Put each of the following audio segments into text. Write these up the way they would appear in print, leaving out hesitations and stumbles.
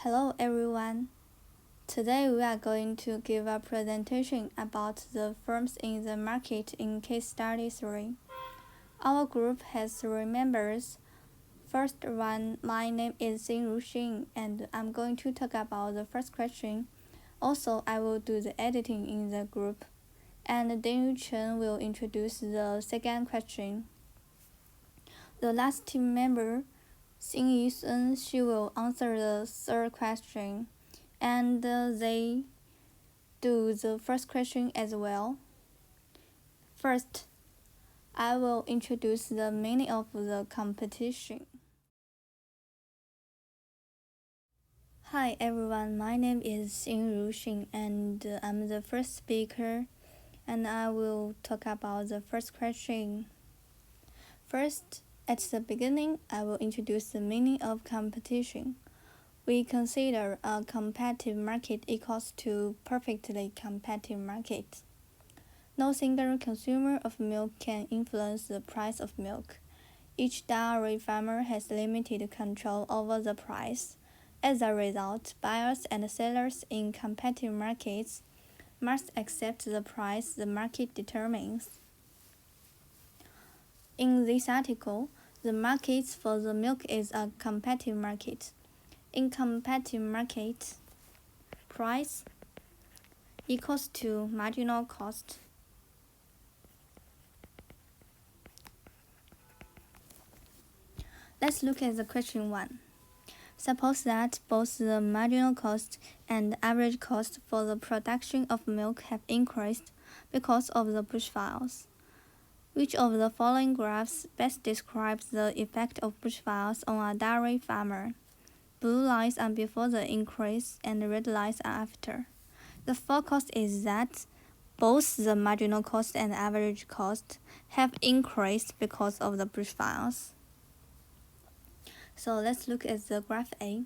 Hello everyone. Today we are going to give a presentation about the firms in the market in case study 3. Our group has 3 members. First one, my name is Xinru Xin and I'm going to talk about the first question. Also, I will do the editing in the group. And Dingyu Chen will introduce the second question. The last team member, Xin Yisen, she will answer the third question, and they do the first question as well. First, I will introduce the meaning of the competition. Hi everyone, my name is Xinru Xin and I'm the first speaker, and I will talk about the first question. First, at the beginning, I will introduce the meaning of competition. We consider a competitive market equals to perfectly competitive market. No single consumer of milk can influence the price of milk. Each dairy farmer has limited control over the price. As a result, buyers and sellers in competitive markets must accept the price the market determines. In this article, the market for the milk is a competitive market. In competitive market, price equals to marginal cost. Let's look at the question 1. Suppose that both the marginal cost and average cost for the production of milk have increased because of the bushfires. Which of the following graphs best describes the effect of bushfires on a dairy farmer? Blue lines are before the increase and red lines are after. The focus is that both the marginal cost and average cost have increased because of the bushfires. So let's look at the graph A.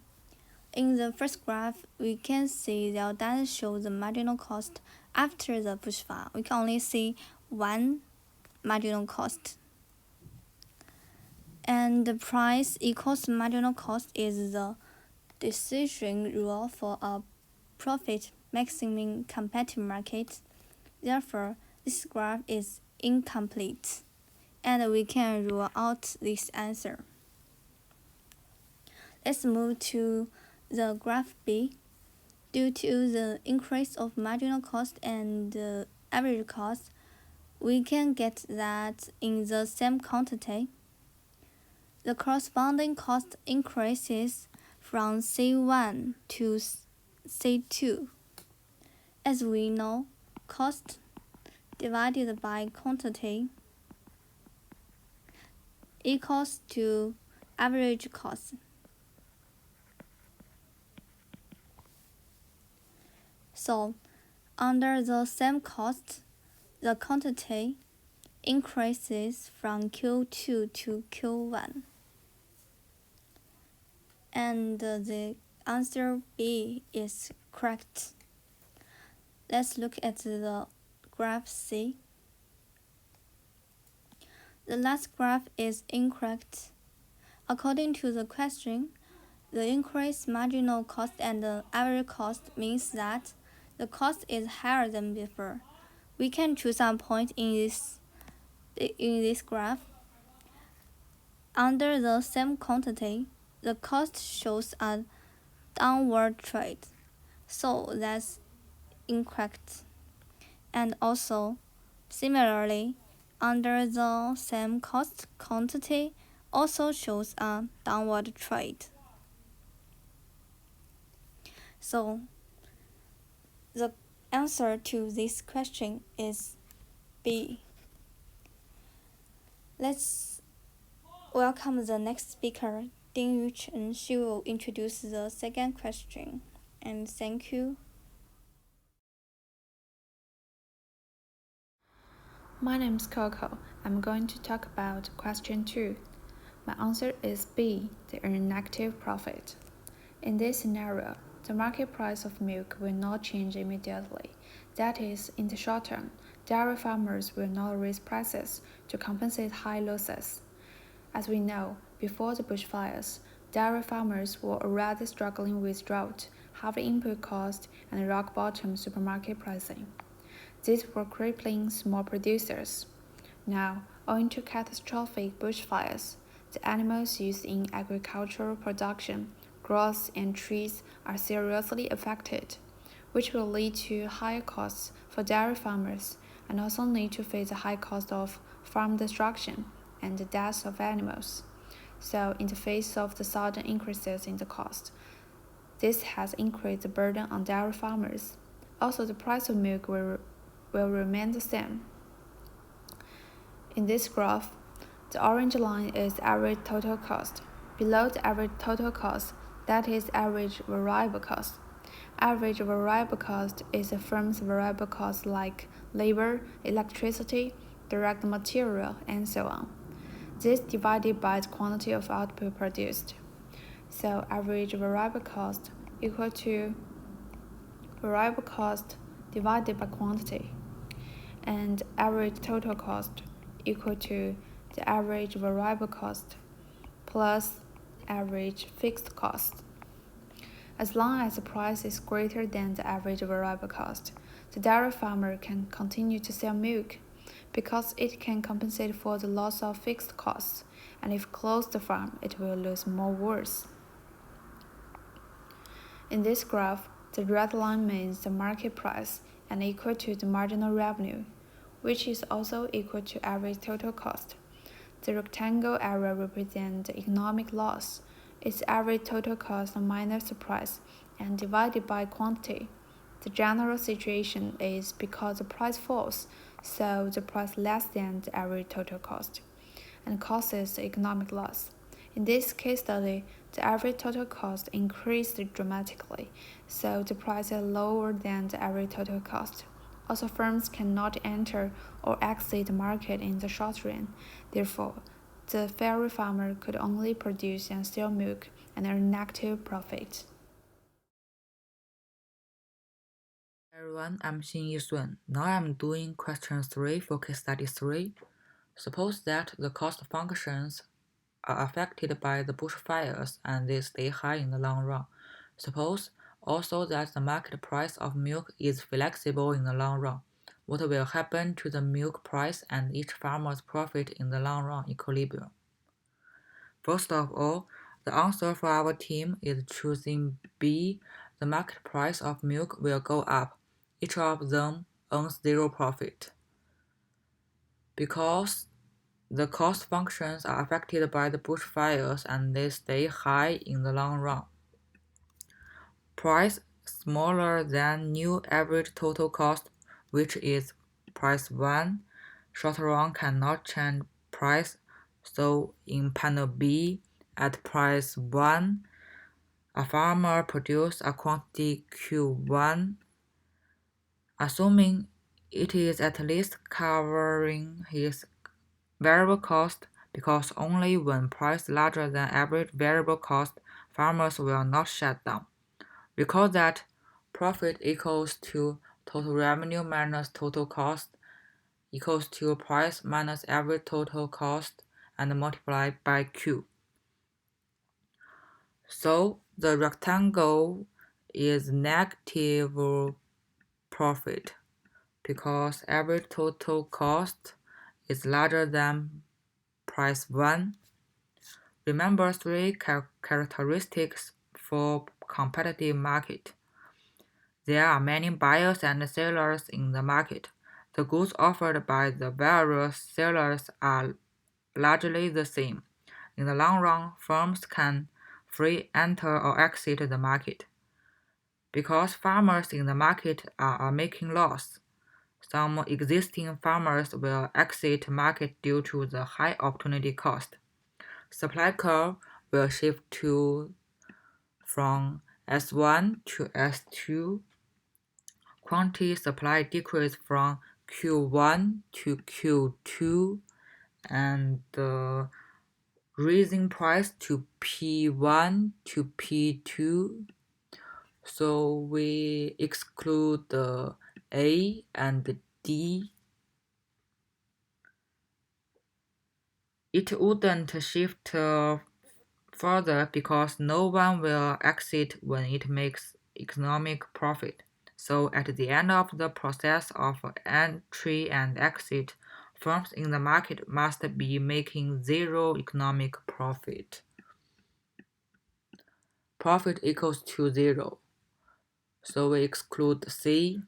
In the first graph, we can see that doesn't show the marginal cost after the bushfire. We can only see one marginal cost. And the price equals marginal cost is the decision rule for a profit maximum competitive market. Therefore, this graph is incomplete, and we can rule out this answer. Let's move to the graph B. Due to the increase of marginal cost and average cost, we can get that in the same quantity, the corresponding cost increases from C1 to C2. As we know, cost divided by quantity equals to average cost. So, under the same cost, the quantity increases from Q2 to Q1. And the answer B is correct. Let's look at the graph C. The last graph is incorrect. According to the question, the increased marginal cost and the average cost means that the cost is higher than before. We can choose a point in this graph. Under the same quantity, the cost shows a downward trend, so that's incorrect. And also, similarly, under the same cost, quantity also shows a downward trend. So, the answer to this question is B. Let's welcome the next speaker, Dingyu Chen. She will introduce the second question. And thank you. My name is Coco. I'm going to talk about question 2. My answer is B, the negative profit. In this scenario, the market price of milk will not change immediately. That is, in the short term, dairy farmers will not raise prices to compensate high losses. As we know, before the bushfires, dairy farmers were already struggling with drought, high input costs, and rock bottom supermarket pricing. These were crippling small producers. Now, owing to catastrophic bushfires, the animals used in agricultural production, grass and trees, are seriously affected, which will lead to higher costs for dairy farmers and also need to face the high cost of farm destruction and the deaths of animals. So, in the face of the sudden increases in the cost, this has increased the burden on dairy farmers. Also, the price of milk will remain the same. In this graph, the orange line is average total cost. Below the average total cost, that is average variable cost. Average variable cost is a firm's variable cost like labor, electricity, direct material, and so on. This divided by the quantity of output produced. So average variable cost equal to variable cost divided by quantity, and average total cost equal to the average variable cost plus average fixed cost. As long as the price is greater than the average variable cost, the dairy farmer can continue to sell milk because it can compensate for the loss of fixed costs, and if close the farm, it will lose more worse. In this graph, the red line means the market price and equal to the marginal revenue, which is also equal to average total cost. The rectangle area represents the economic loss. Its average total cost minus the price and divided by quantity. The general situation is because the price falls, so the price less than the average total cost, and causes the economic loss. In this case study, the average total cost increased dramatically, so the price is lower than the average total cost. Also, firms cannot enter or exit the market in the short run. Therefore, the dairy farmer could only produce and sell milk and earn negative profit. Everyone, I'm Xin Yisun. Now I'm doing question 3 for case study 3. Suppose that the cost functions are affected by the bushfires and they stay high in the long run. Suppose also that the market price of milk is flexible in the long run. What will happen to the milk price and each farmer's profit in the long run equilibrium? First of all, the answer for our team is choosing B. The market price of milk will go up. Each of them earns zero profit. Because the cost functions are affected by the bushfires and they stay high in the long run. Price smaller than new average total cost, which is price 1. Short run cannot change price, so in panel B, at price 1, a farmer produces a quantity Q1, assuming it is at least covering his variable cost, because only when price larger than average variable cost, farmers will not shut down. Recall that profit equals to total revenue minus total cost equals to price minus average total cost and multiplied by Q. So the rectangle is negative profit because average total cost is larger than price 1. Remember 3 characteristics for competitive market. There are many buyers and sellers in the market. The goods offered by the various sellers are largely the same. In the long run, firms can free enter or exit the market. Because farmers in the market are making loss, some existing farmers will exit market due to the high opportunity cost. Supply curve will shift from S1 to S2. Quantity supply decrease from Q1 to Q2 and raising price to P1 to P2. So we exclude the A and D. It wouldn't shift Further, because no one will exit when it makes economic profit. So at the end of the process of entry and exit, firms in the market must be making zero economic profit. Profit equals to zero. So we exclude C.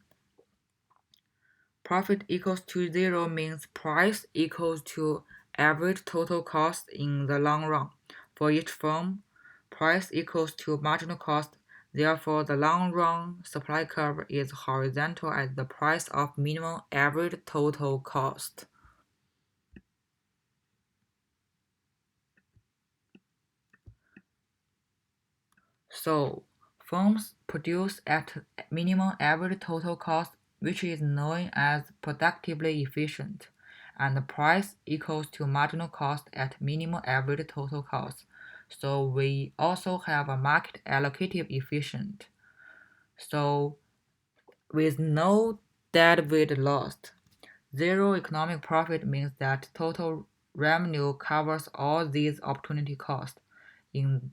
Profit equals to zero means price equals to average total cost in the long run. For each firm, price equals to marginal cost. Therefore, the long-run supply curve is horizontal at the price of minimum average total cost. So, firms produce at minimum average total cost, which is known as productively efficient, and the price equals to marginal cost at minimum average total cost. So we also have a market allocative efficient. So with no deadweight lost, zero economic profit means that total revenue covers all these opportunity costs in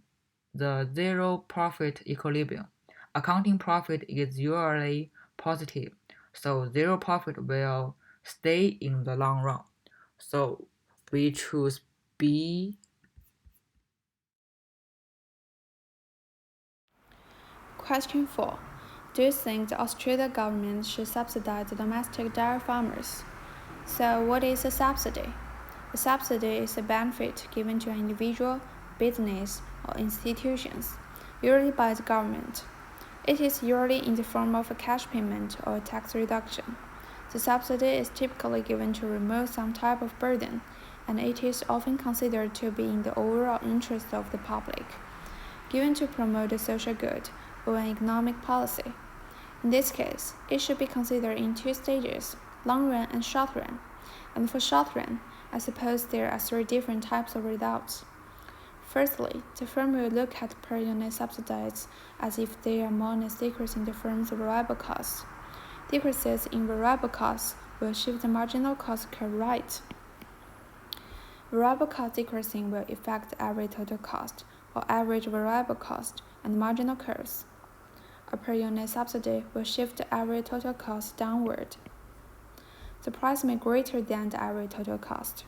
the zero profit equilibrium. Accounting profit is usually positive, so zero profit will stay in the long run. So we choose B. Question 4. Do you think the Australian government should subsidize the domestic dairy farmers? So, what is a subsidy? A subsidy is a benefit given to an individual, business, or institutions, usually by the government. It is usually in the form of a cash payment or a tax reduction. The subsidy is typically given to remove some type of burden, and it is often considered to be in the overall interest of the public, given to promote the social good or an economic policy. In this case, it should be considered in two stages, long run and short run. And for short run, I suppose there are three different types of results. Firstly, the firm will look at per unit subsidies as if they are more or less decreasing the firm's variable costs. Decreases in variable costs will shift the marginal cost curve right. Variable cost decreasing will affect the average total cost, or average variable cost, and marginal curves. A per unit subsidy will shift the average total cost downward. The price may be greater than the average total cost.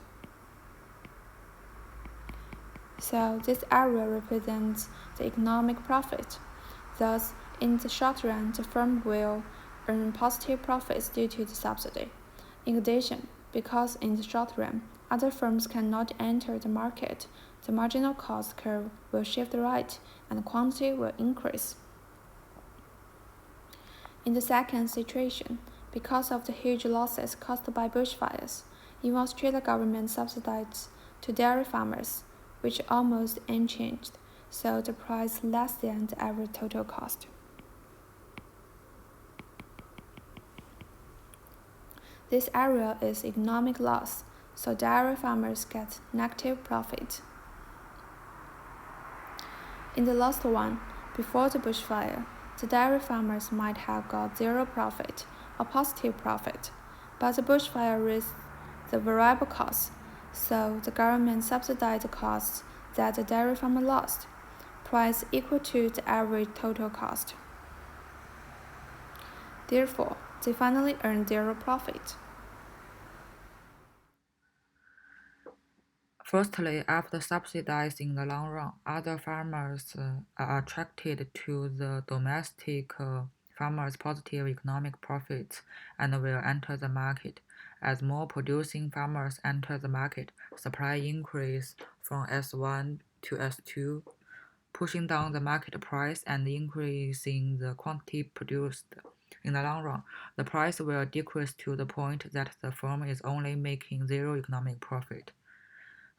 So this area represents the economic profit. Thus, in the short run, the firm will earn positive profits due to the subsidy. In addition, because in the short run, other firms cannot enter the market, the marginal cost curve will shift right and quantity will increase. In the second situation, because of the huge losses caused by bushfires, even Australia government subsidies to dairy farmers, which are almost unchanged, so the price less than the average total cost. This area is economic loss, so dairy farmers get negative profit. In the last one, before the bushfire, the dairy farmers might have got zero profit or positive profit, but the bushfire raised the variable costs, so the government subsidized the costs that the dairy farmer lost, price equal to the average total cost. Therefore, they finally earned zero profit. Firstly, after subsidizing the long run, other farmers are attracted to the domestic farmers' positive economic profits and will enter the market. As more producing farmers enter the market, supply increase from S1 to S2, pushing down the market price and increasing the quantity produced. In the long run, the price will decrease to the point that the firm is only making zero economic profit.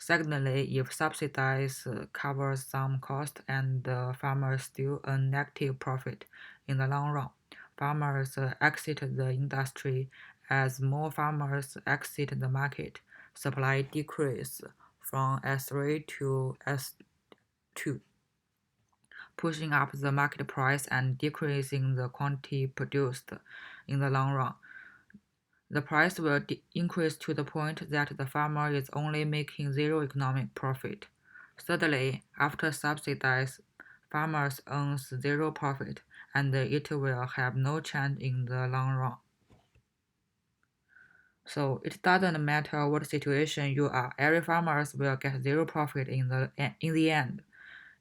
Secondly, if subsidies covers some cost and the farmers still earn negative profit in the long run, farmers exit the industry. As more farmers exit the market, supply decrease from S3 to S2, pushing up the market price and decreasing the quantity produced. In the long run, the price will increase to the point that the farmer is only making zero economic profit. Thirdly, after subsidized, farmers earn zero profit, and it will have no change in the long run. So it doesn't matter what situation you are, every farmers will get zero profit in the end.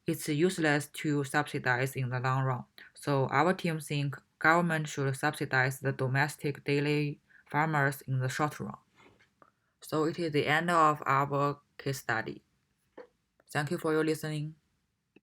It's useless to subsidize in the long run. So our team think government should subsidize the domestic daily farmers in the short run. So it is the end of our case study. Thank you for your listening.